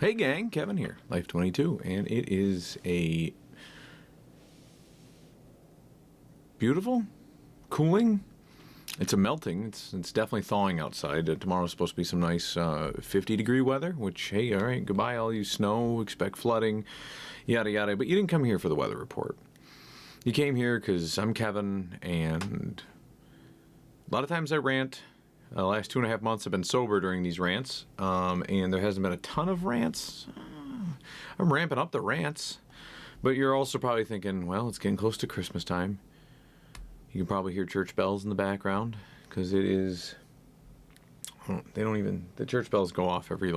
Hey gang, Kevin here, Life22, and it is a beautiful, cooling, it's a melting, it's definitely thawing outside. Tomorrow's supposed to be some nice 50-degree weather, which, hey, all right, goodbye all you snow, expect flooding, yada yada, but you didn't come here for the weather report. You came here because I'm Kevin, and a lot of times I rant. The last 2.5 months I've been sober during these rants, and there hasn't been a ton of rants. I'm ramping up the rants, but you're also probably thinking, well, it's getting close to Christmas time. You can probably hear church bells in the background, because it is, the church bells go off every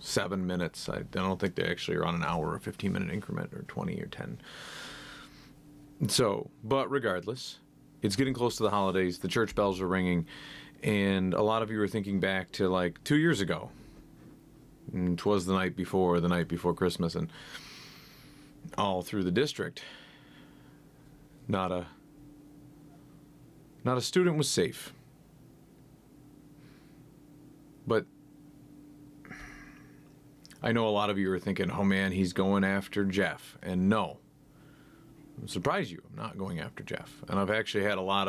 7 minutes. I don't think they actually are on an hour or 15-minute increment, or 20 or 10. So, but regardless, it's getting close to the holidays, the church bells are ringing, and a lot of you are thinking back to 2 years ago. And 'twas the night before Christmas, and all through the district, not a student was safe. But I know a lot of you are thinking, oh man, he's going after Jeff. And no, I'm surprised you, I'm not going after Jeff. And I've actually had a lot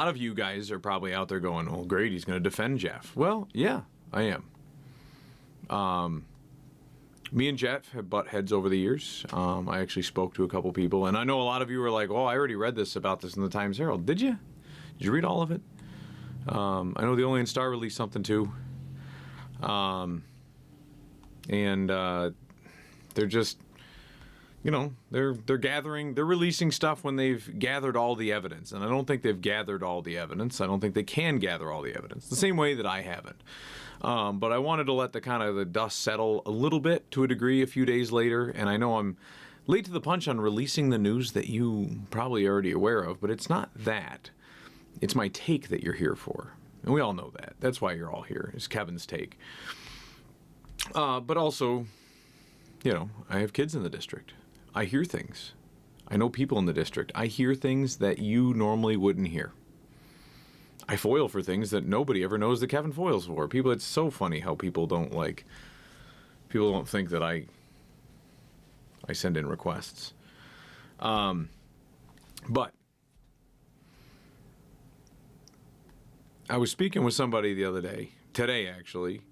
of you guys are probably out there going, oh great, he's going to defend Jeff. Well, yeah, I am. Me and Jeff have butt heads over the years. I actually spoke to a couple people, and I know a lot of you were like, oh, I already read about this in the Times Herald. Did you? Did you read all of it? I know the Olean Star released something too. They're just, they're releasing stuff when they've gathered all the evidence. And I don't think they've gathered all the evidence. I don't think they can gather all the evidence. The same way that I haven't. But I wanted to let the dust settle a little bit to a degree a few days later. And I know I'm late to the punch on releasing the news that you probably are already aware of, but it's not that. It's my take that you're here for. And we all know that. That's why you're all here, is Kevin's take. But also, I have kids in the district. I hear things. I know people in the district. I hear things that you normally wouldn't hear. I foil for things that nobody ever knows that Kevin foils for. It's so funny how people don't think that I send in requests. But I was speaking with somebody the other day, today actually,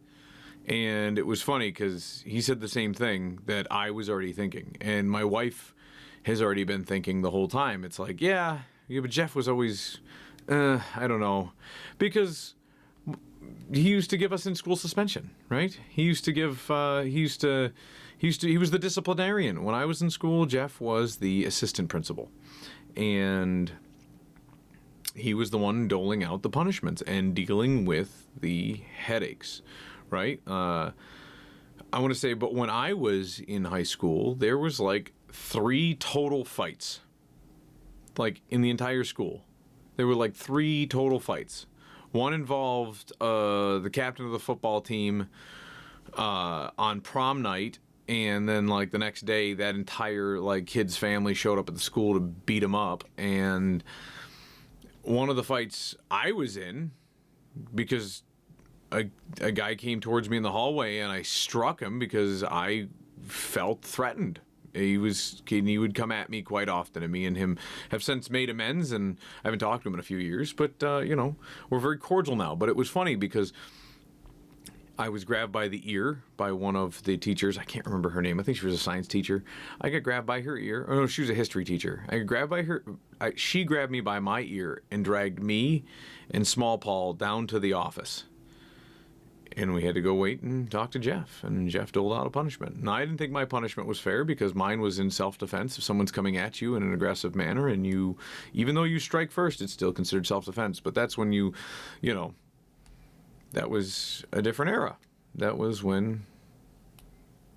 and it was funny because he said the same thing that I was already thinking. And my wife has already been thinking the whole time. It's like, yeah, but Jeff was always, I don't know. Because he used to give us in-school suspension, right? He was the disciplinarian. When I was in school, Jeff was the assistant principal. And he was the one doling out the punishments and dealing with the headaches. Right? I want to say, but when I was in high school, there was 3 total fights. In the entire school. There were 3 total fights. One involved the captain of the football team on prom night, and then the next day that entire kid's family showed up at the school to beat him up. And one of the fights I was in, because a guy came towards me in the hallway and I struck him because I felt threatened. He would come at me quite often, and me and him have since made amends, and I haven't talked to him in a few years, but we're very cordial now. But it was funny because I was grabbed by the ear by one of the teachers. I can't remember her name. I think she was a science teacher. I got grabbed by her ear. Oh no, she was a history teacher. I got grabbed by her. She grabbed me by my ear and dragged me and Small Paul down to the office. And we had to go wait and talk to Jeff, and Jeff doled out a punishment. Now, I didn't think my punishment was fair because mine was in self-defense. If someone's coming at you in an aggressive manner and you, even though you strike first, it's still considered self-defense. But that's when that was a different era. That was when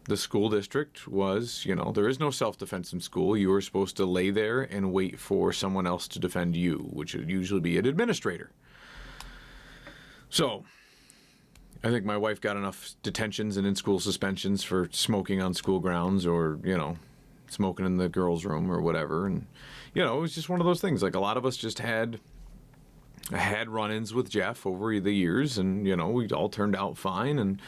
the school district was, there is no self-defense in school. You are supposed to lay there and wait for someone else to defend you, which would usually be an administrator. So I think my wife got enough detentions and in-school suspensions for smoking on school grounds, or, smoking in the girls' room or whatever. And, it was just one of those things. A lot of us just had run-ins with Jeff over the years, and, we all turned out fine. And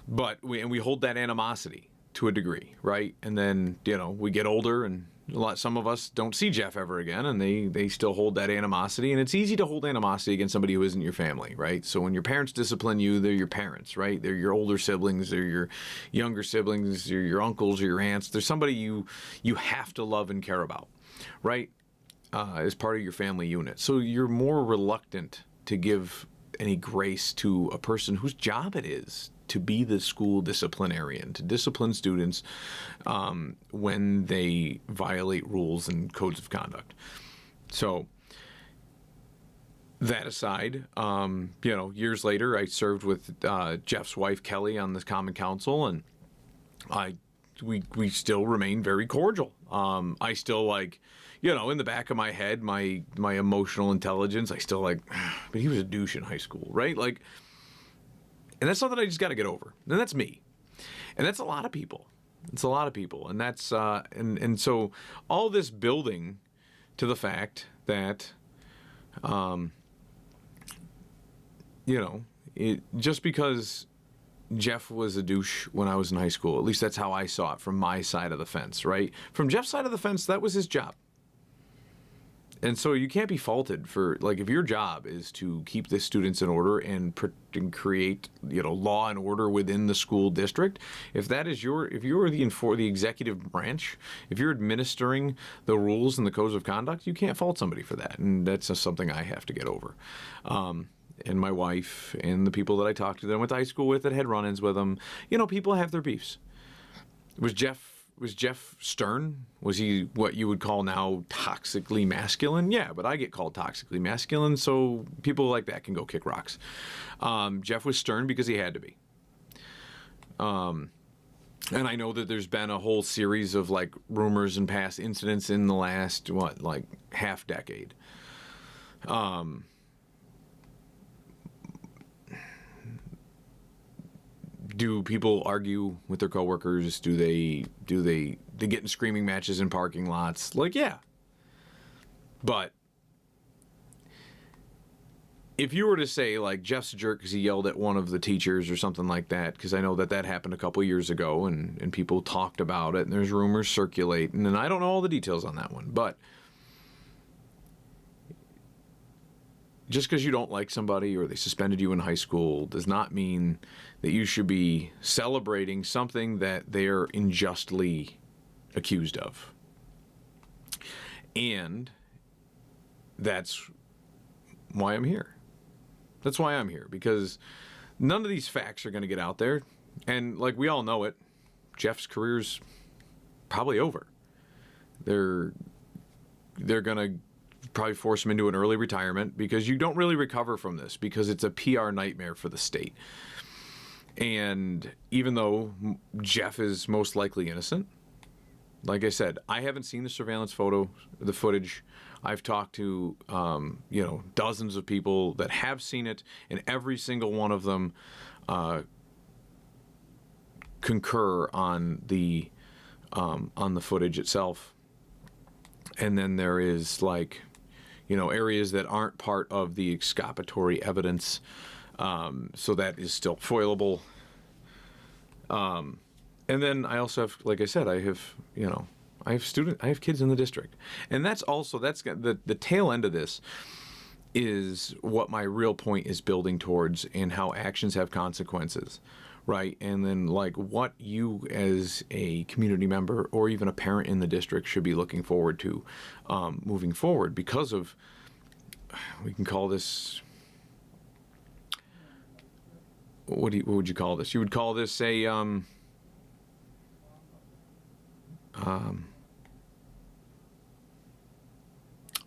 But we hold that animosity to a degree, right? And then, we get older, and some of us don't see Jeff ever again, and they still hold that animosity. And it's easy to hold animosity against somebody who isn't your family, right? So when your parents discipline you, they're your parents, right? They're your older siblings, they're your younger siblings, they're your uncles or your aunts. They're somebody you have to love and care about, right? As part of your family unit. So you're more reluctant to give any grace to a person whose job it is to be the school disciplinarian, to discipline students when they violate rules and codes of conduct. So that aside, years later, I served with Jeff's wife, Kelly, on the Common Council, and we still remain very cordial. I still in the back of my head, my emotional intelligence, I still but he was a douche in high school, right? And that's something I just got to get over. And that's me. And that's a lot of people. It's a lot of people. And that's, and so all this building to the fact that, just because Jeff was a douche when I was in high school, at least that's how I saw it from my side of the fence, right? From Jeff's side of the fence, that was his job. And so you can't be faulted for, if your job is to keep the students in order and create, law and order within the school district, if you're the executive branch, if you're administering the rules and the codes of conduct, you can't fault somebody for that. And that's just something I have to get over. And my wife and the people that I talked to that I went to high school with that had run-ins with them, people have their beefs. Was Jeff stern? Was he what you would call now toxically masculine? Yeah, but I get called toxically masculine, so people like that can go kick rocks. Jeff was stern because he had to be. And I know that there's been a whole series of rumors and past incidents in the last, half decade. Do people argue with their coworkers? Do they get in screaming matches in parking lots? Yeah. But if you were to say Jeff's a jerk because he yelled at one of the teachers or something like that, because I know that happened a couple years ago and people talked about it and there's rumors circulating, and I don't know all the details on that one, but just because you don't like somebody or they suspended you in high school does not mean that you should be celebrating something that they're unjustly accused of. And that's why I'm here. That's why I'm here, because none of these facts are going to get out there. And we all know it, Jeff's career's probably over. They're going to probably force him into an early retirement, because you don't really recover from this, because it's a PR nightmare for the state. And even though Jeff is most likely innocent, like I said, I haven't seen the surveillance the footage. I've talked to, dozens of people that have seen it, and every single one of them concur on the footage itself. And then there is areas that aren't part of the exculpatory evidence, so that is still foilable. And then I also have, like I said, I have kids in the district, and that's the tail end of this is what my real point is building towards, and how actions have consequences, right? And then what you as a community member or even a parent in the district should be looking forward to moving forward, because of, we can call this, what would you call this? You would call this a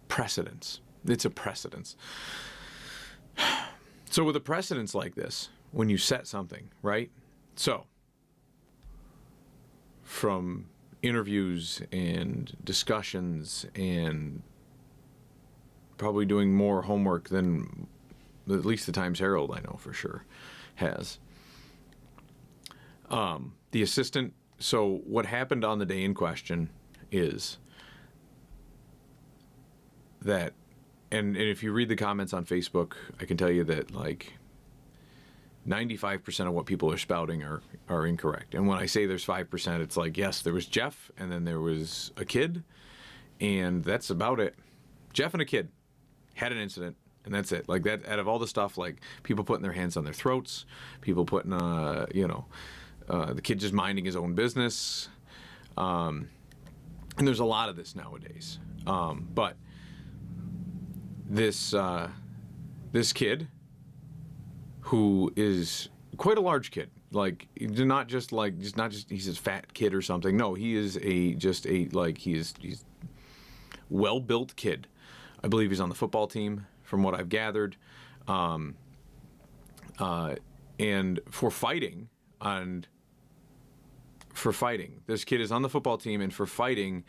precedence. It's a precedence. So with a precedence like this, when you set something, right? So from interviews and discussions and probably doing more homework than at least the Times Herald, I know for sure, has. The assistant, so what happened on the day in question is that, and if you read the comments on Facebook, I can tell you that 95% of what people are spouting are incorrect. And when I say there's 5%, it's like, yes, there was Jeff, and then there was a kid, and that's about it. Jeff and a kid had an incident, and that's it. Like, that, out of all the stuff, like people putting their hands on their throats, people putting, the kid just minding his own business. And there's a lot of this nowadays. But this kid, who is quite a large kid, like he's a fat kid or something. No, he is he's well-built kid. I believe he's on the football team, from what I've gathered. And for fighting, this kid is on the football team, and for fighting,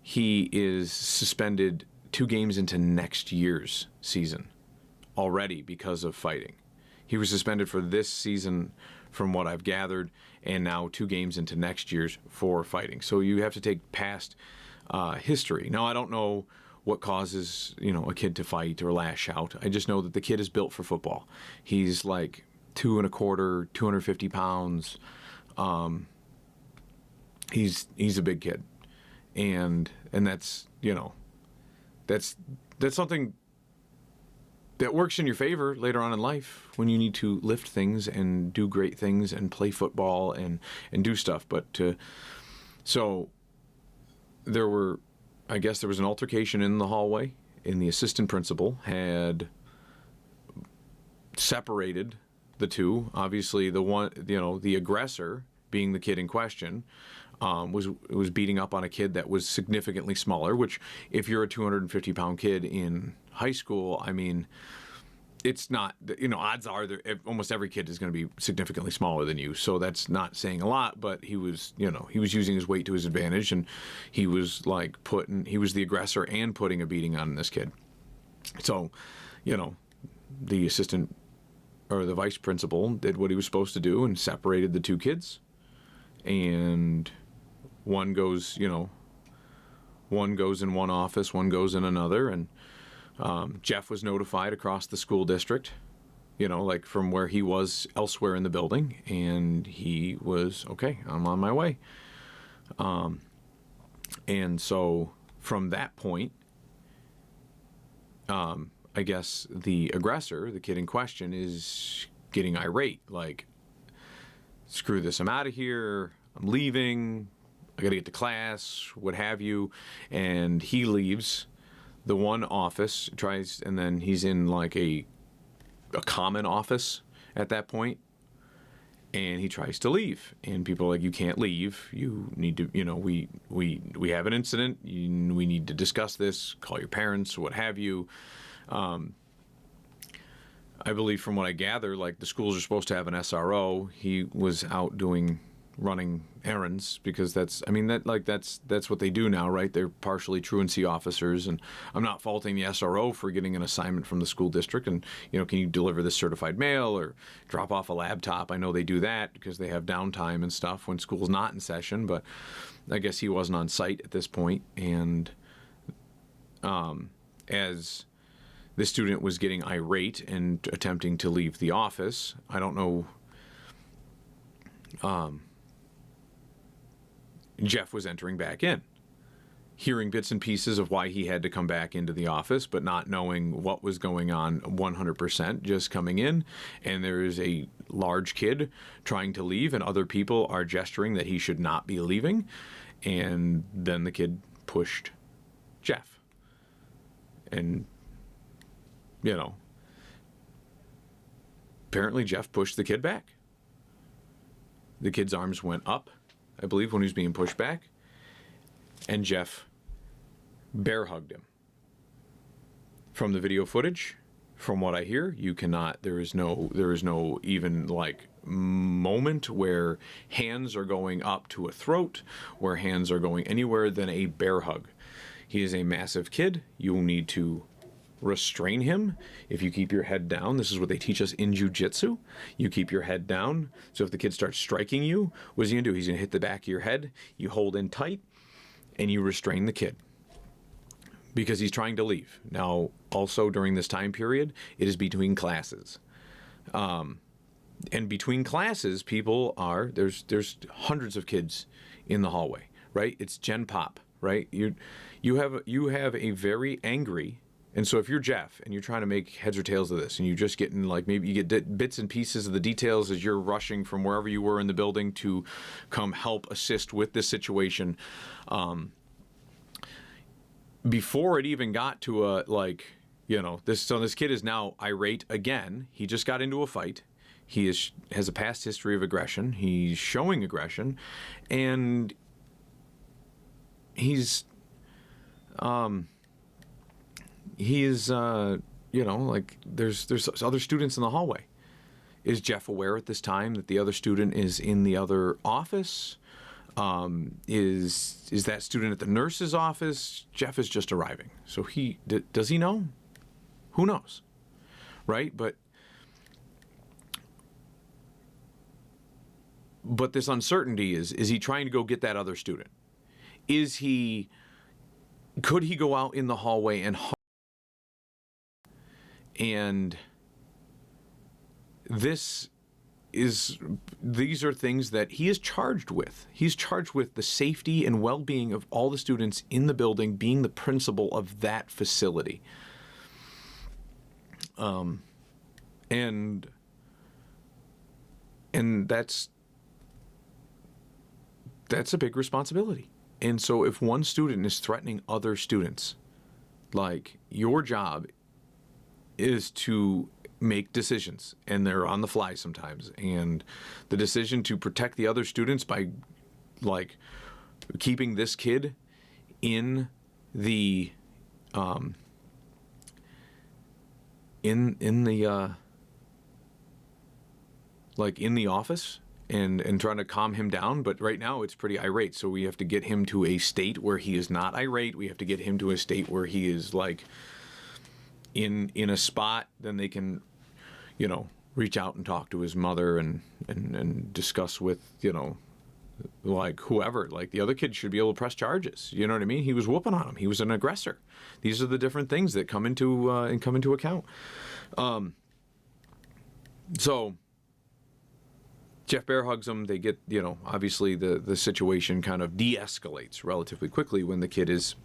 he is suspended 2 games into next year's season already because of fighting. He was suspended for this season, from what I've gathered, and now 2 games into next year's for fighting. So you have to take past history. Now, I don't know what causes, a kid to fight or lash out. I just know that the kid is built for football. He's like 2.25, 250 pounds. He's a big kid, and that's that's something that works in your favor later on in life when you need to lift things and do great things and play football and do stuff. But so I guess there was an altercation in the hallway, and the assistant principal had separated the two. Obviously, the aggressor, being the kid in question, was beating up on a kid that was significantly smaller, which, if you're a 250-pound kid in high school, I mean, it's not, odds are that almost every kid is going to be significantly smaller than you. So that's not saying a lot, but he was using his weight to his advantage, and he was he was the aggressor and putting a beating on this kid. So, the assistant or the vice principal did what he was supposed to do and separated the 2 kids. And one goes in one office, one goes in another, and Jeff was notified across the school district, from where he was elsewhere in the building, and he was, okay, I'm on my way. And so from that point, I guess the aggressor, the kid in question, is getting irate, like, screw this, I'm out of here, I'm leaving, I gotta get to class, what have you. And he leaves the one office, and then he's in like a common office at that point, and he tries to leave, and people are like, you can't leave, you need to, we have an incident, we need to discuss this, call your parents, what have you. I believe, from what I gather, like, the schools are supposed to have an SRO. He was out running errands, because that's what they do now, right? They're partially truancy officers, and I'm not faulting the SRO for getting an assignment from the school district and, can you deliver this certified mail or drop off a laptop? I know they do that because they have downtime and stuff when school's not in session, but I guess he wasn't on site at this point. And as the student was getting irate and attempting to leave the office, I don't know, Jeff was entering back in, hearing bits and pieces of why he had to come back into the office, but not knowing what was going on 100%, just coming in, and there is a large kid trying to leave, and other people are gesturing that he should not be leaving, and then the kid pushed Jeff. And, apparently Jeff pushed the kid back. The kid's arms went up, I believe, when he was being pushed back, and Jeff bear hugged him. From the video footage, from what I hear, there is no even like moment where hands are going up to a throat, where hands are going anywhere than a bear hug. He is a massive kid. You will need to restrain him if you keep your head down. This is what they teach us in jiu-jitsu. You keep your head down. So if the kid starts striking you, what is he going to do? He's going to hit the back of your head. You hold in tight, and you restrain the kid, because he's trying to leave. Now, also during this time period, it is between classes. And between classes, people are there's hundreds of kids in the hallway, right? It's Gen Pop, right? You have a very angry. And so if you're Jeff and you're trying to make heads or tails of this, and you're just getting, like, maybe you get bits and pieces of the details as you're rushing from wherever you were in the building to come help assist with this situation, before it even got to a, like, this kid is now irate again. He just got into a fight. He has a past history of aggression. He's showing aggression, and he is, like, there's other students in the hallway. Is Jeff aware at this time that the other student is in the other office? Is that student at the nurse's office? Jeff is just arriving. So does he know? Who knows, right? But this uncertainty is he trying to go get that other student? Could he go out in the hallway and these are things that he is charged with. He's charged with the safety and well-being of all the students in the building, being the principal of that facility. And that's a big responsibility. And so if one student is threatening other students, like, your job is to make decisions, and they're on the fly sometimes, and the decision to protect the other students by, like, keeping this kid in the in the office and trying to calm him down. But right now it's pretty irate, so we have to get him to a state where he is not irate. We have to get him to a state where he is, like, in a spot. Then they can, reach out and talk to his mother and discuss with, like, whoever. Like, the other kid should be able to press charges. You know what I mean? He was whooping on him. He was an aggressor. These are the different things that come into account. So Jeff bear hugs him. They get, obviously the situation kind of de-escalates relatively quickly when the kid is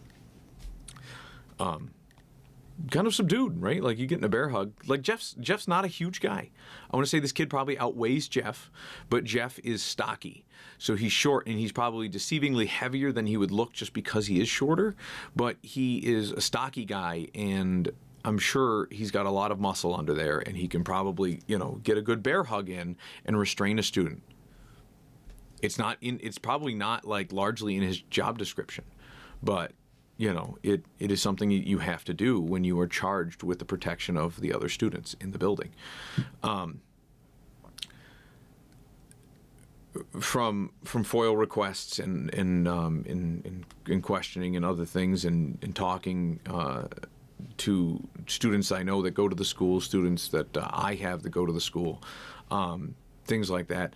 kind of subdued, right? Like, you get in a bear hug. Like, Jeff's not a huge guy. I want to say this kid probably outweighs Jeff, but Jeff is stocky. So he's short, and he's probably deceivingly heavier than he would look just because he is shorter. But he is a stocky guy, and I'm sure he's got a lot of muscle under there, and he can probably, get a good bear hug in and restrain a student. It's probably not, like, largely in his job description, but it is something you have to do when you are charged with the protection of the other students in the building. From FOIL requests and questioning and other things and talking to students I know that go to the school, students that I have that go to the school, things like that.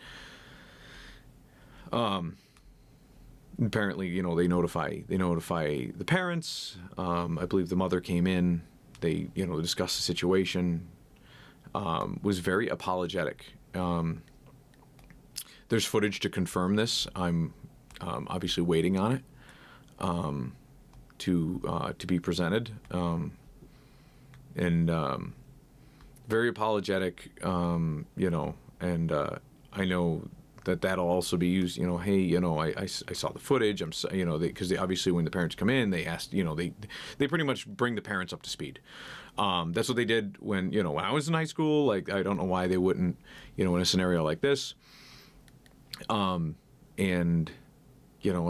Apparently, they notify the parents. I believe the mother came in. They, discussed the situation. Was very apologetic. There's footage to confirm this. I'm obviously waiting on it to be presented. Very apologetic. And I know that'll also be used, hey, I saw the footage, because obviously when the parents come in, they ask, they pretty much bring the parents up to speed. That's what they did when I was in high school. Like, I don't know why they wouldn't, in a scenario like this. I'm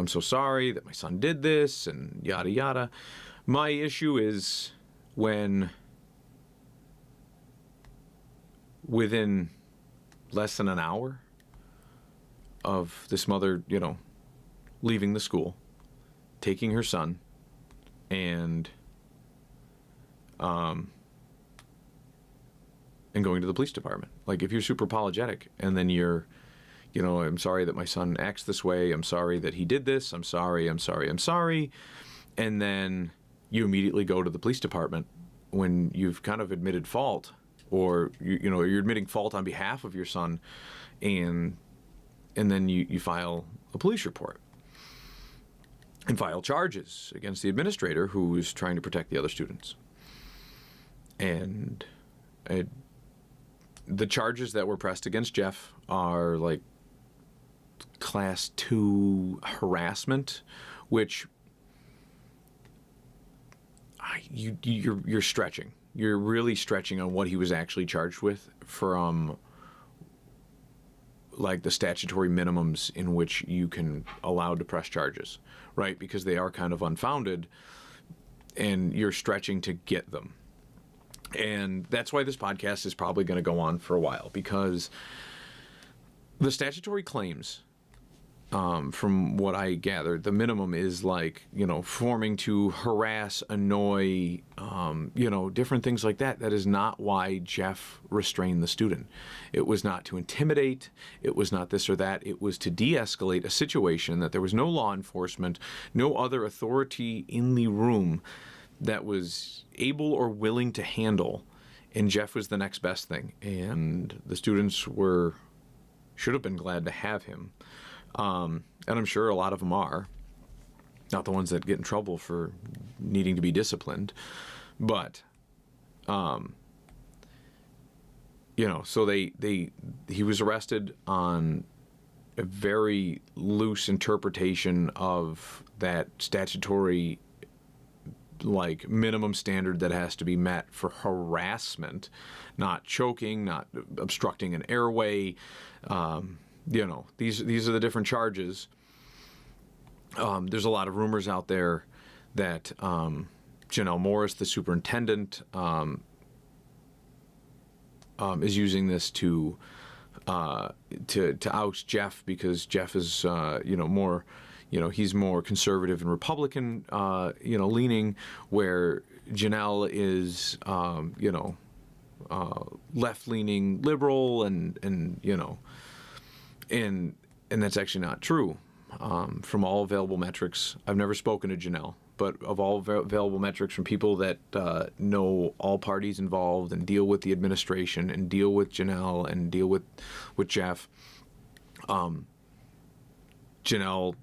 so sorry that my son did this and yada, yada. My issue is when within less than an hour of this mother, leaving the school, taking her son, and going to the police department. Like, if you're super apologetic and then you're, I'm sorry that my son acts this way, I'm sorry that he did this, I'm sorry, and then you immediately go to the police department when you've kind of admitted fault, or you're admitting fault on behalf of your son, and then you file a police report and file charges against the administrator who is trying to protect the other students. And the charges that were pressed against Jeff are like class 2 harassment, which you're stretching. You're really stretching on what he was actually charged with from like the statutory minimums in which you can allow to press charges, right? Because they are kind of unfounded, and you're stretching to get them. And that's why this podcast is probably going to go on for a while, because the statutory claims, from what I gathered, the minimum is like, forming to harass, annoy, different things like that. That is not why Jeff restrained the student. It was not to intimidate. It was not this or that. It was to de-escalate a situation that there was no law enforcement, no other authority in the room that was able or willing to handle, and Jeff was the next best thing. And the students should have been glad to have him. And I'm sure a lot of them are. Not the ones that get in trouble for needing to be disciplined. But, so he was arrested on a very loose interpretation of that statutory like minimum standard that has to be met for harassment, not choking, not obstructing an airway. These are the different charges. There's a lot of rumors out there that Janelle Morris, the superintendent, is using this to oust Jeff, because Jeff is more, he's more conservative and Republican leaning, where Janelle is left-leaning liberal, and that's actually not true. From all available metrics, I've never spoken to Janelle, but of all available metrics from people that know all parties involved and deal with the administration and deal with Janelle and deal with Jeff, Janelle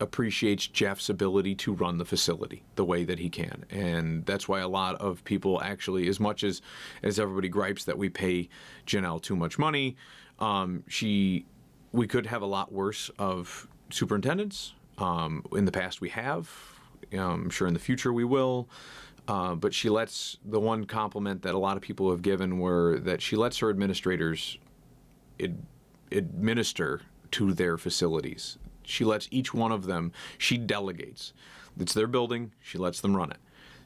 appreciates Jeff's ability to run the facility the way that he can. And that's why a lot of people actually, as much as everybody gripes that we pay Janelle too much money, we could have a lot worse of superintendents. In the past we have. I'm sure in the future we will. But she lets, the one compliment that a lot of people have given were that she lets her administrators administer to their facilities. She lets each one of them, she delegates. It's their building, she lets them run it.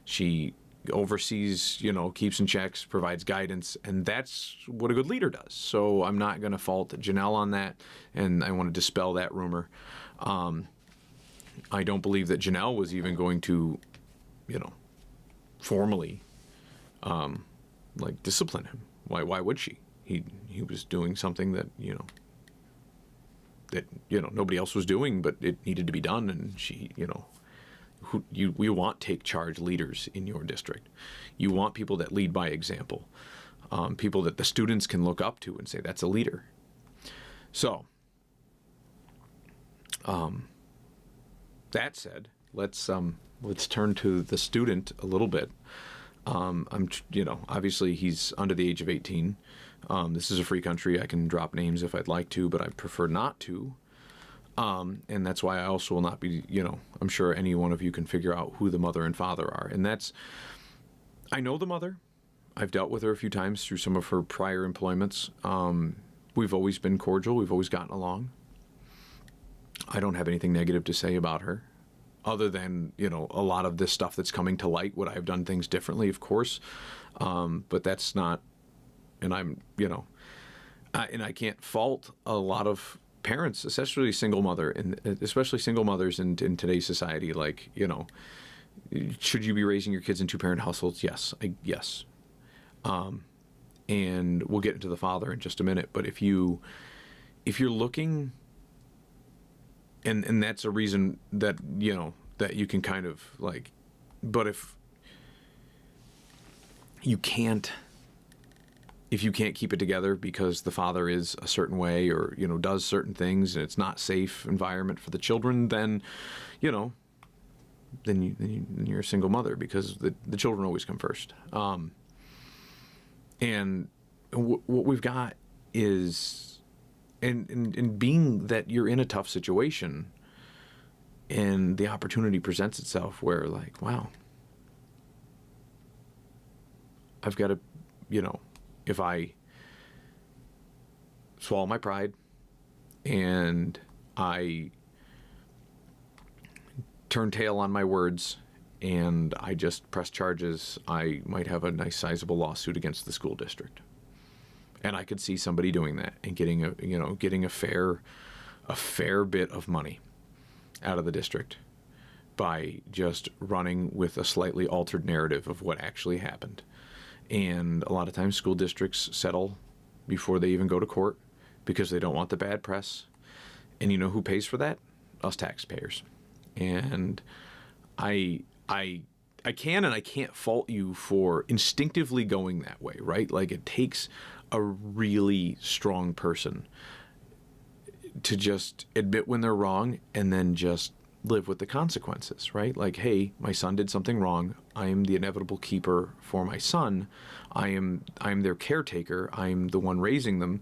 She oversees, keeps in checks, provides guidance, and that's what a good leader does. So I'm not going to fault Janelle on that, and I want to dispel that rumor. I don't believe that Janelle was even going to, formally, discipline him. Why would she? He was doing something that, nobody else was doing, but it needed to be done, and she, we want take charge leaders in your district. You want people that lead by example, people that the students can look up to and say that's a leader. So, that said, let's turn to the student a little bit. Obviously he's under the age of 18. This is a free country. I can drop names if I'd like to, but I prefer not to. And that's why I also will not be, I'm sure any one of you can figure out who the mother and father are. And I know the mother. I've dealt with her a few times through some of her prior employments. We've always been cordial. We've always gotten along. I don't have anything negative to say about her, other than, a lot of this stuff that's coming to light. Would I have done things differently? Of course. But that's not, and I'm, and I can't fault a lot of parents, especially single mothers in today's society. Like, should you be raising your kids in 2-parent households? Yes. Yes. And we'll get into the father in just a minute. But if you're looking, and that's a reason that, that you can kind of but if you can't, if you can't keep it together because the father is a certain way or, does certain things and it's not safe environment for the children, then, then you're a single mother, because the children always come first. And what we've got is, and being that you're in a tough situation and the opportunity presents itself where, like, wow, I've got to, if I swallow my pride and I turn tail on my words and I just press charges, I might have a nice sizable lawsuit against the school district. And I could see somebody doing that and getting a fair bit of money out of the district by just running with a slightly altered narrative of what actually happened. And a lot of times school districts settle before they even go to court because they don't want the bad press. And you know who pays for that? Us taxpayers. And I can and I can't fault you for instinctively going that way, right? Like, it takes a really strong person to just admit when they're wrong and then just live with the consequences, right? Like, hey, my son did something wrong. I am the inevitable keeper for my son. I'm their caretaker. I'm the one raising them.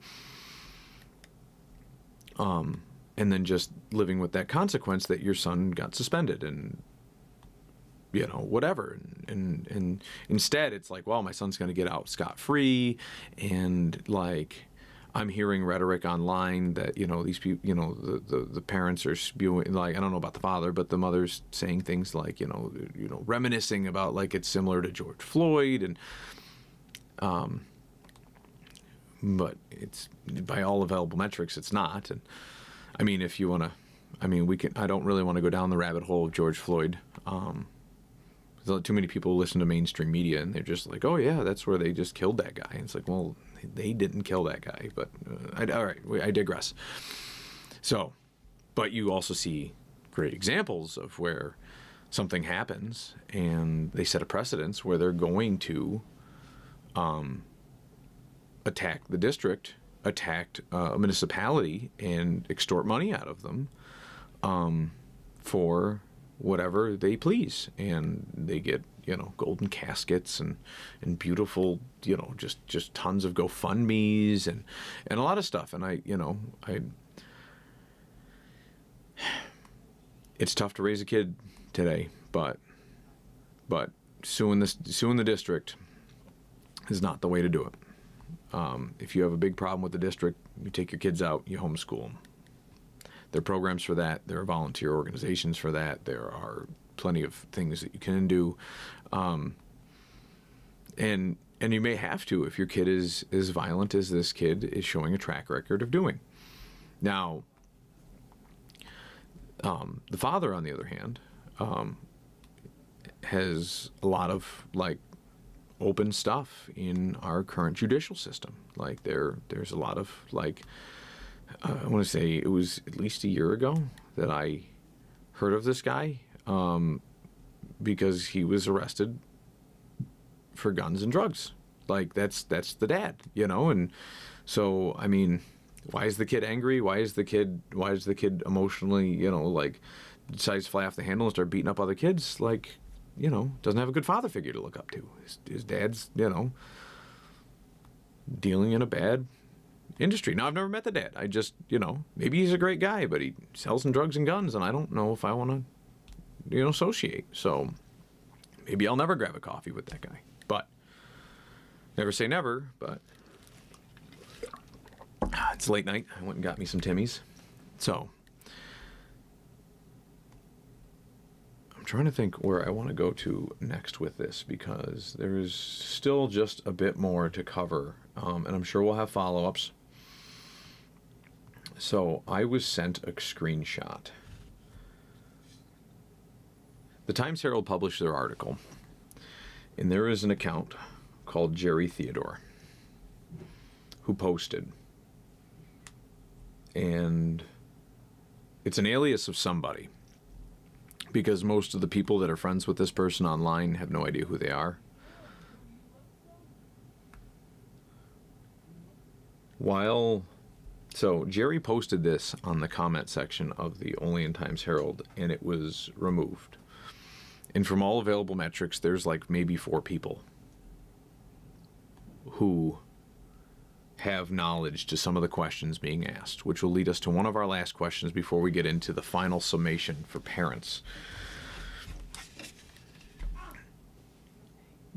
And then just living with that consequence that your son got suspended and, whatever. And instead it's like, well, my son's going to get out scot-free. And like, I'm hearing rhetoric online that, these people, the parents are spewing, like, I don't know about the father, but the mother's saying things like, reminiscing about, like, it's similar to George Floyd. And, but it's, by all available metrics, it's not. And I mean, if you want to, I don't really want to go down the rabbit hole of George Floyd. Too many people listen to mainstream media and they're just like, oh yeah, that's where they just killed that guy. And it's like, well, they didn't kill that guy, but all right, I digress. So, but you also see great examples of where something happens and they set a precedence where they're going to attack the district, attack a municipality, and extort money out of them for whatever they please. And they get, golden caskets and beautiful, just tons of GoFundMes and a lot of stuff. And it's tough to raise a kid today, but suing the district is not the way to do it. If you have a big problem with the district, you take your kids out, you homeschool them. There are programs for that. There are volunteer organizations for that. There are plenty of things that you can do. And you may have to if your kid is as violent as this kid is showing a track record of doing. Now, the father, on the other hand, has a lot of, like, open stuff in our current judicial system. Like, there's a lot of, like, I want to say it was at least a year ago that I heard of this guy because he was arrested for guns and drugs. Like, that's the dad, and so, I mean, why is the kid angry? Why is the kid emotionally, like, decides to fly off the handle and start beating up other kids? Like, doesn't have a good father figure to look up to. His dad's, dealing in a bad industry. Now, I've never met the dad. I just, maybe he's a great guy, but he sells some drugs and guns, and I don't know if I want to, associate. So maybe I'll never grab a coffee with that guy. But never say never, but it's late night. I went and got me some Timmy's. So I'm trying to think where I want to go to next with this, because there is still just a bit more to cover, and I'm sure we'll have follow-ups. So I was sent a screenshot. The Times-Herald published their article, and there is an account called Jerry Theodore who posted, and it's an alias of somebody, because most of the people that are friends with this person online have no idea who they are. So Jerry posted this on the comment section of the Olean Times-Herald, and it was removed. And from all available metrics, there's like maybe 4 people who have knowledge to some of the questions being asked, which will lead us to one of our last questions before we get into the final summation for parents.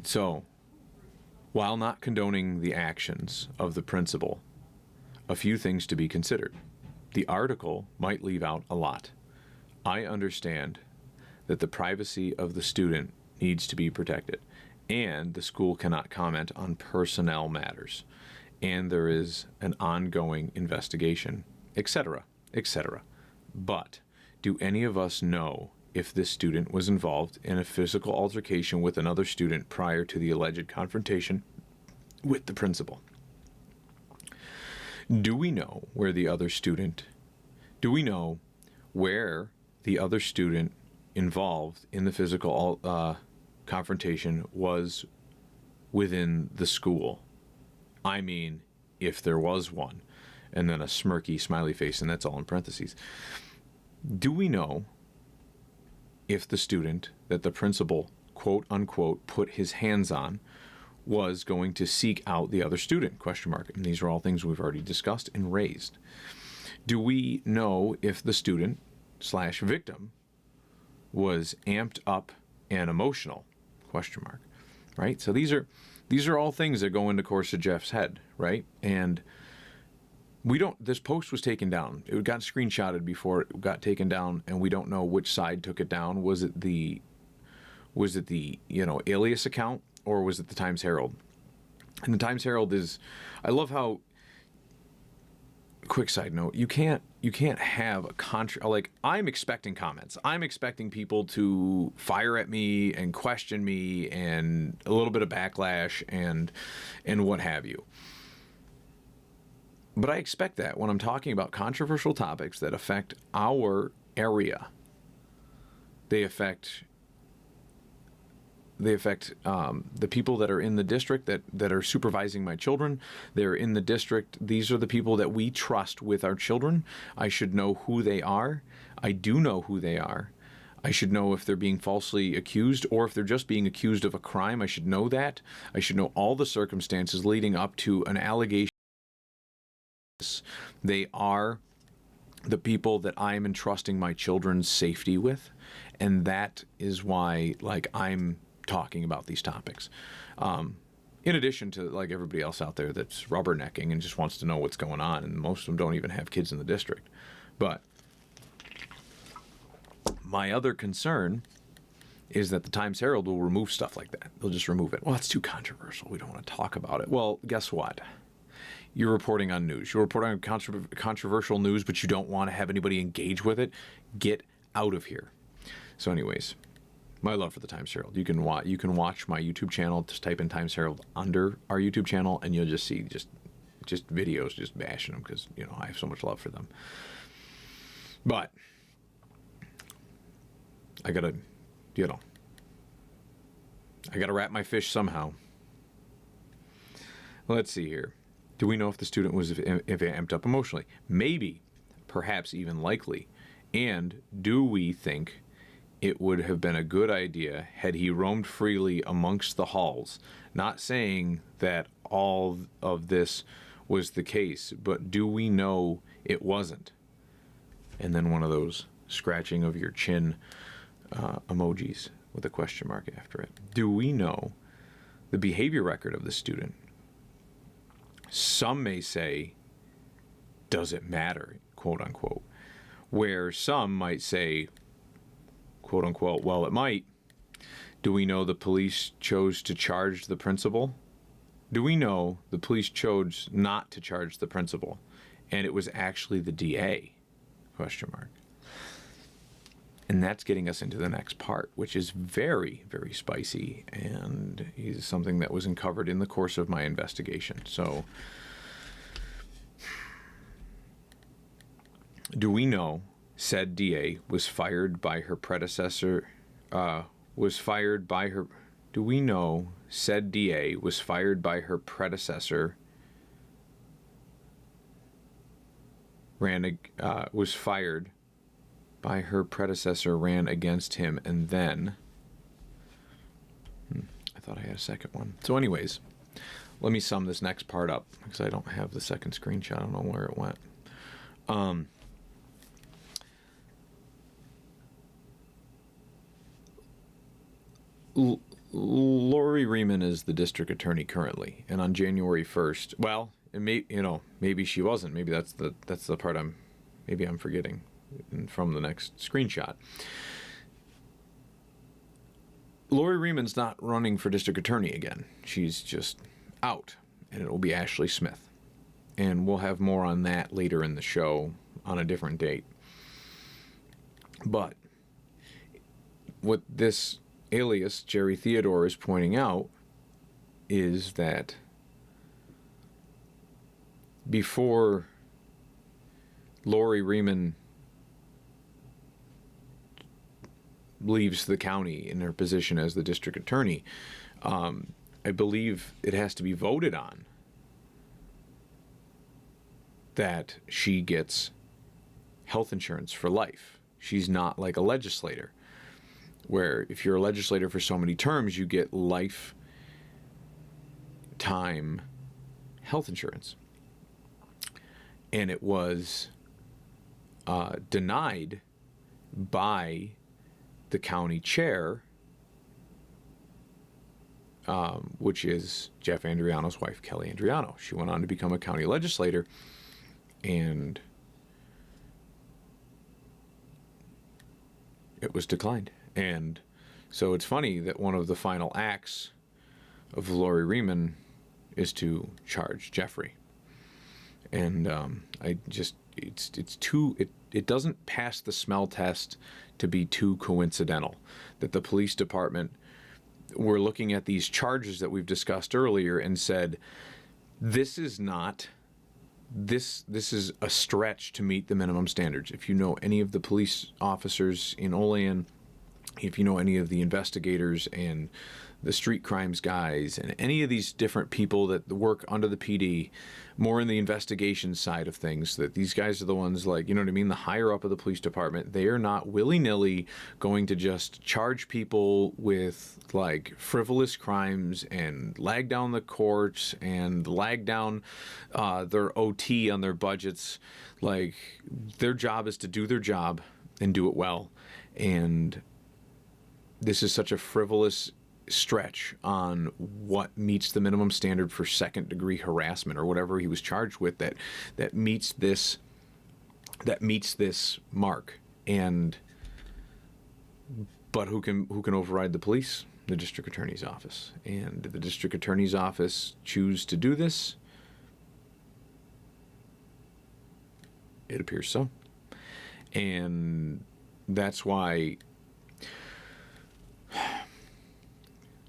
So, while not condoning the actions of the principal, a few things to be considered. The article might leave out a lot. I understand that the privacy of the student needs to be protected, and the school cannot comment on personnel matters, and there is an ongoing investigation, etc., etc. But do any of us know if this student was involved in a physical altercation with another student prior to the alleged confrontation with the principal? Do we know where the other student involved in the physical confrontation was within the school? I mean, if there was one. And then a smirky smiley face, and that's all in parentheses. Do we know if the student that the principal, quote unquote, put his hands on was going to seek out the other student, ? And these are all things we've already discussed and raised. Do we know if the student / victim was amped up and emotional, ? Right? So these are all things that go into course of Jeff's head, right? And this post was taken down. It got screenshotted before it got taken down, and we don't know which side took it down. Was it the alias account, or was it the Times-Herald? And the Times-Herald is, I love how, quick side note, you can't have a like, I'm expecting comments. I'm expecting people to fire at me and question me and a little bit of backlash and what have you. But I expect that when I'm talking about controversial topics that affect our area. They affect the people that are in the district that are supervising my children. They're in the district. These are the people that we trust with our children. I should know who they are. I do know who they are. I should know if they're being falsely accused or if they're just being accused of a crime. I should know that. I should know all the circumstances leading up to an allegation. They are the people that I am entrusting my children's safety with, and that is why, like, I'm talking about these topics. In addition to, like, everybody else out there that's rubbernecking and just wants to know what's going on, and most of them don't even have kids in the district. But my other concern is that the Times-Herald will remove stuff like that. They'll just remove it. Well, it's too controversial. We don't want to talk about it. Well, guess what? You're reporting on news. You're reporting on controversial news, but you don't want to have anybody engage with it. Get out of here. So anyways, my love for the Times-Herald. You can watch my YouTube channel. Just type in Times-Herald under our YouTube channel, and you'll just see just videos just bashing them because, I have so much love for them. But I gotta wrap my fish somehow. Let's see here. Do we know if the student was amped up emotionally? Maybe, perhaps even likely. And do we think it would have been a good idea had he roamed freely amongst the halls? Not saying that all of this was the case, but do we know it wasn't? And then one of those scratching of your chin emojis with a question mark after it. Do we know the behavior record of the student? Some may say, does it matter, quote unquote, where some might say, quote unquote, well, it might. Do we know the police chose to charge the principal? Do we know the police chose not to charge the principal and it was actually the DA, ? And that's getting us into the next part, which is very, very spicy and is something that was uncovered in the course of my investigation. So, do we know said DA was fired by her predecessor? Do we know said DA was fired by her predecessor was fired by her predecessor, ran against him, and then I thought I had a second one. So anyways, let me sum this next part up because I don't have the second screenshot. I don't know where it went. Lori Riemann is the district attorney currently, and on January 1st, well, it may, maybe she wasn't. Maybe that's the part I'm forgetting from the next screenshot. Lori Riemann's not running for district attorney again. She's just out, and it will be Ashley Smith. And we'll have more on that later in the show on a different date. But what this alias, Jerry Theodore, is pointing out is that before Lori Riemann leaves the county in her position as the district attorney, I believe it has to be voted on that she gets health insurance for life. She's not like a legislator, where if you're a legislator for so many terms, you get lifetime health insurance. And it was denied by the county chair, which is Jeff Andriano's wife, Kelly Andriano. She went on to become a county legislator, and it was declined. And so it's funny that one of the final acts of Lori Riemann is to charge Jeffrey. And it doesn't pass the smell test to be too coincidental that the police department were looking at these charges that we've discussed earlier and said, this is a stretch to meet the minimum standards. If you know any of the police officers in Olean, if you know any of the investigators and the street crimes guys and any of these different people that work under the PD, more in the investigation side of things, that these guys are the ones, like, you know what I mean, the higher up of the police department, they are not willy-nilly going to just charge people with like frivolous crimes and lag down the courts and lag down their OT on their budgets. Like, their job is to do their job and do it well. And this is such a frivolous stretch on what meets the minimum standard for second-degree harassment or whatever he was charged with, that meets this mark. And but who can override the police? The district attorney's office. And did the district attorney's office choose to do this? It appears so. And that's why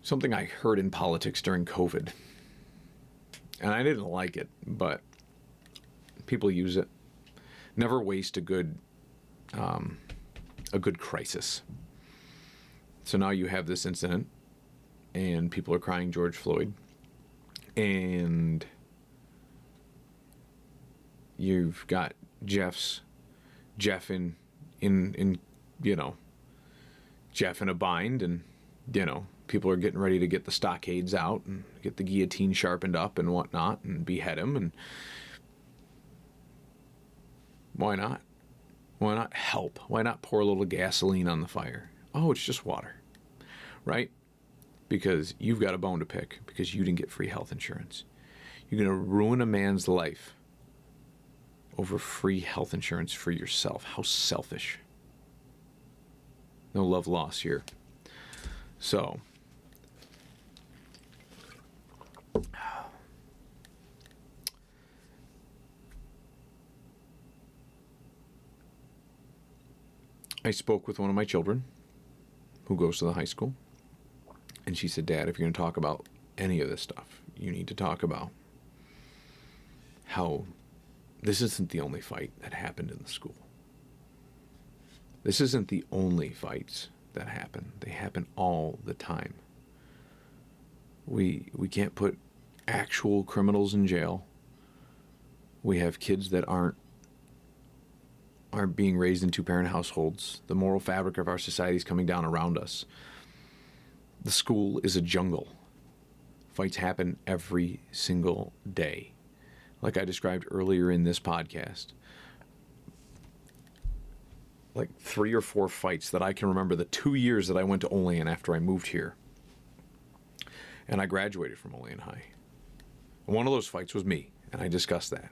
something I heard in politics during COVID, and I didn't like it, but people use it. Never waste a good crisis. So now you have this incident, and people are crying George Floyd, and you've got Jeff in Jeff in a bind, and people are getting ready to get the stockades out and get the guillotine sharpened up and whatnot and behead him. And why not? Why not help? Why not pour a little gasoline on the fire? Oh, it's just water, right? Because you've got a bone to pick because you didn't get free health insurance. You're going to ruin a man's life over free health insurance for yourself. How selfish. No love lost here. So, I spoke with one of my children who goes to the high school, and she said, Dad, if you're going to talk about any of this stuff, you need to talk about how this isn't the only fight that happened in the school. This isn't the only fights that happen. They happen all the time. We can't put actual criminals in jail. We have kids that aren't are being raised in two-parent households. The moral fabric of our society is coming down around us. The school is a jungle. Fights happen every single day. Like I described earlier in this podcast, like 3 or 4 fights that I can remember the 2 years that I went to Olean after I moved here. And I graduated from Olean High. One of those fights was me, and I discussed that,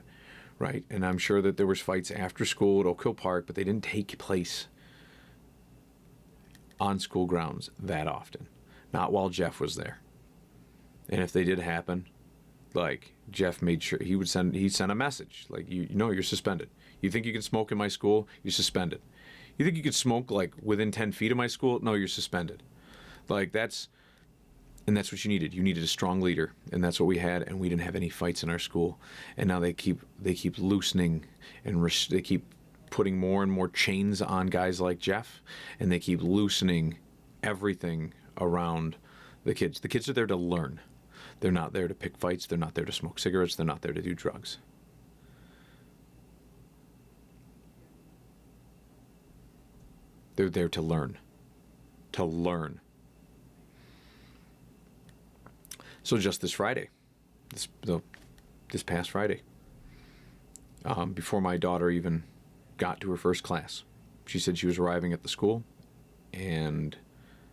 right? And I'm sure that there was fights after school at Oak Hill Park, but they didn't take place on school grounds that often. Not while Jeff was there. And if they did happen, like Jeff made sure he'd send a message like, you know, you're suspended. You think you can smoke in my school? You're suspended. You think you could smoke like within 10 feet of my school? No, you're suspended. Like that's what you needed. You needed a strong leader, and that's what we had. And we didn't have any fights in our school. And now they keep loosening, and they keep putting more and more chains on guys like Jeff, and they keep loosening everything around the kids. The kids are there to learn. They're not there to pick fights. They're not there to smoke cigarettes. They're not there to do drugs. They're there to learn. To learn. So just this Friday, this past Friday, before my daughter even got to her first class, she said she was arriving at the school, and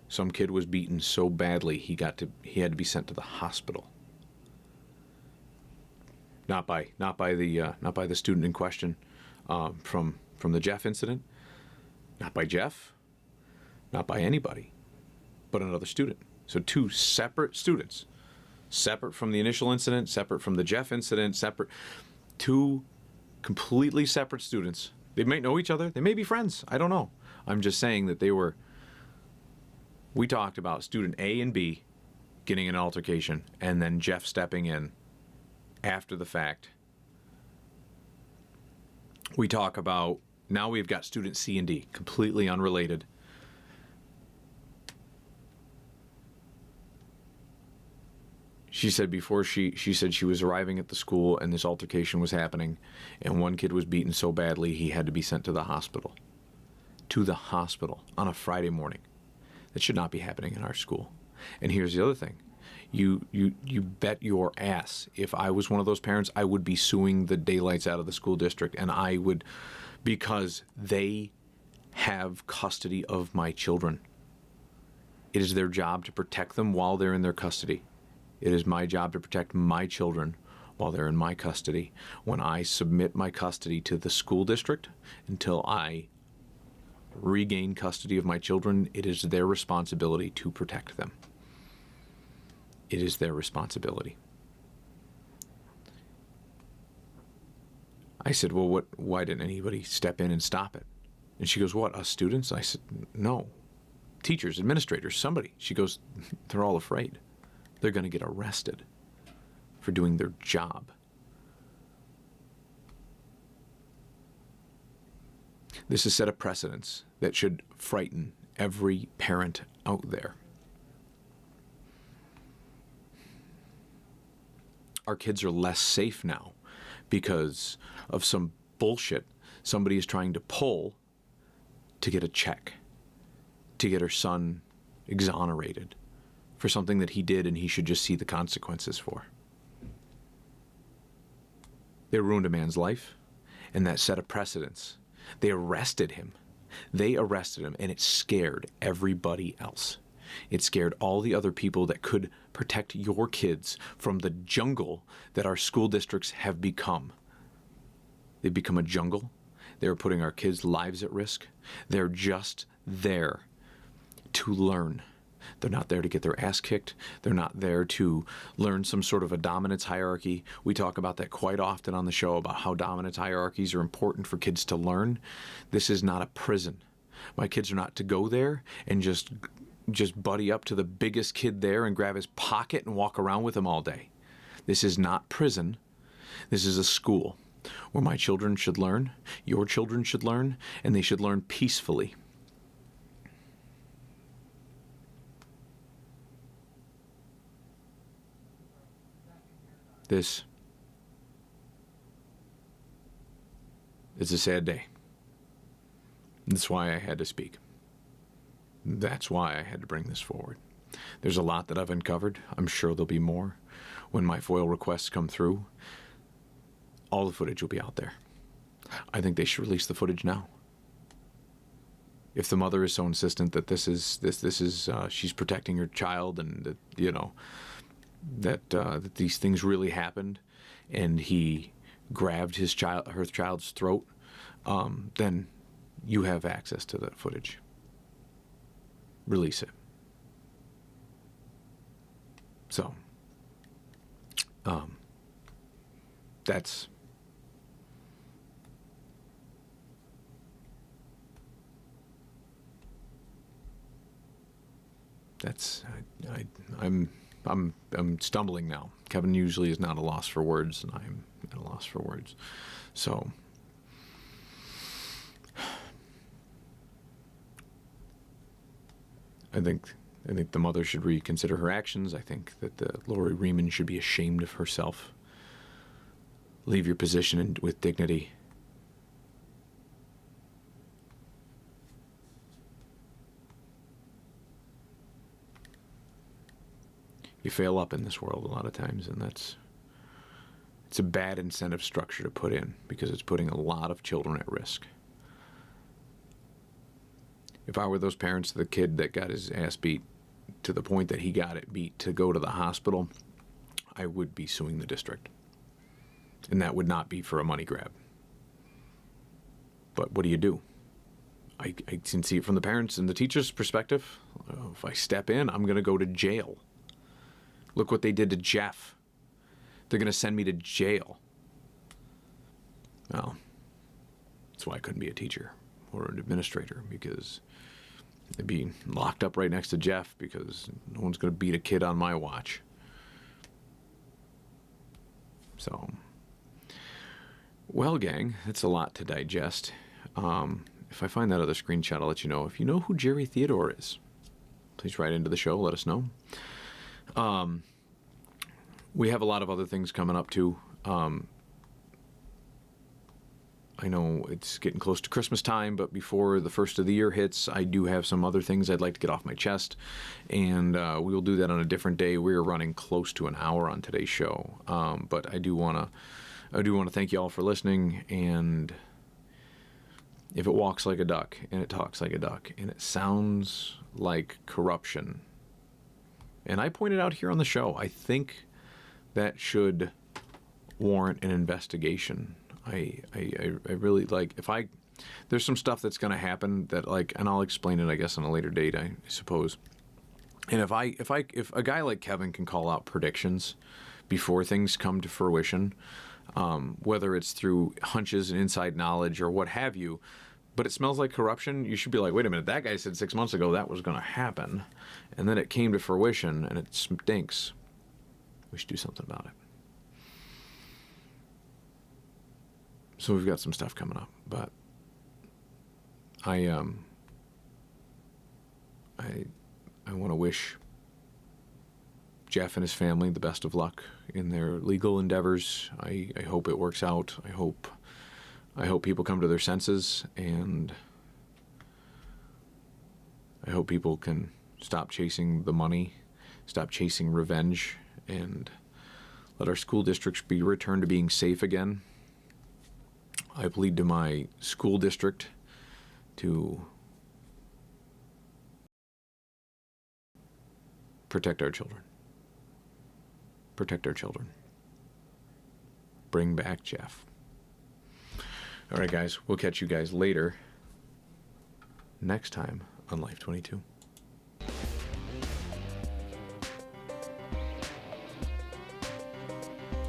some kid was beaten so badly he had to be sent to the hospital. Not by the student in question, from the Jeff incident. Not by Jeff, not by anybody, but another student. So 2 separate students, separate from the initial incident, separate from the Jeff incident, separate, 2 completely separate students. They might know each other. They may be friends. I don't know. I'm just saying that we talked about student A and B getting an altercation, and then Jeff stepping in after the fact. We talk about, now we've got student C and D, completely unrelated. She said before she said she was arriving at the school and this altercation was happening, and one kid was beaten so badly he had to be sent to the hospital. To the hospital on a Friday morning. That should not be happening in our school. And here's the other thing. You bet your ass, if I was one of those parents, I would be suing the daylights out of the school district, and I would, because they have custody of my children. It is their job to protect them while they're in their custody. It is my job to protect my children while they're in my custody. When I submit my custody to the school district until I regain custody of my children, it is their responsibility to protect them. It is their responsibility. I said, well, why didn't anybody step in and stop it? And she goes, what, us students? I said, no. Teachers, administrators, somebody. She goes, they're all afraid. They're going to get arrested for doing their job. This has set a precedence that should frighten every parent out there. Our kids are less safe now because of some bullshit somebody is trying to pull to get a check, to get her son exonerated for something that he did and he should just see the consequences for. They ruined a man's life, and that set a precedence. They arrested him. They arrested him, and it scared everybody else. It scared all the other people that could protect your kids from the jungle that our school districts have become. They've become a jungle. They're putting our kids' lives at risk. They're just there to learn. They're not there to get their ass kicked. They're not there to learn some sort of a dominance hierarchy. We talk about that quite often on the show, about how dominance hierarchies are important for kids to learn. This is not a prison. My kids are not to go there and just buddy up to the biggest kid there and grab his pocket and walk around with him all day. This is not prison. This is a school where my children should learn, your children should learn, and they should learn peacefully. This is a sad day. That's why I had to speak. That's why I had to bring this forward. There's a lot that I've uncovered. I'm sure there'll be more. When my FOIL requests come through, all the footage will be out there. I think they should release the footage now. If the mother is so insistent that this is she's protecting her child, and that, you know, that these things really happened, and he grabbed her child's throat, then you have access to that footage. Release it. So, that's I'm stumbling now. Kevin usually is not a loss for words, and I'm at a loss for words. So, I think the mother should reconsider her actions. I think that Lori Riemann should be ashamed of herself. Leave your position with dignity. You fail up in this world a lot of times, and it's a bad incentive structure to put in, because it's putting a lot of children at risk. If I were those parents of the kid that got his ass beat to the point that he got it beat to go to the hospital, I would be suing the district. And that would not be for a money grab. But what do? I can see it from the parents and the teacher's perspective. If I step in, I'm going to go to jail. Look what they did to Jeff. They're going to send me to jail. Well, that's why I couldn't be a teacher or an administrator, because they'd be locked up right next to Jeff, because no one's going to beat a kid on my watch. So, well, gang, that's a lot to digest. If I find that other screenshot, I'll let you know. If you know who Jerry Theodore is, please write into the show, let us know. We have a lot of other things coming up too. I know it's getting close to Christmas time, but before the first of the year hits, I do have some other things I'd like to get off my chest, and we will do that on a different day. We're running close to an hour on today's show, but I do want to thank you all for listening. And if it walks like a duck, and it talks like a duck, and it sounds like corruption, and I pointed out here on the show, I think that should warrant an investigation. I really, like, there's some stuff that's going to happen that, like, and I'll explain it, I guess, on a later date, I suppose. And if a guy like Kevin can call out predictions before things come to fruition, whether it's through hunches and inside knowledge or what have you, but it smells like corruption, you should be like, wait a minute, that guy said 6 months ago that was going to happen, and then it came to fruition, and it stinks. We should do something about it. So we've got some stuff coming up, but I want to wish Jeff and his family the best of luck in their legal endeavors. I hope it works out. I hope people come to their senses, and I hope people can stop chasing the money, stop chasing revenge, and let our school districts be returned to being safe again. I plead to my school district to protect our children. Protect our children. Bring back Jeff. All right, guys, we'll catch you guys later next time on Life 22.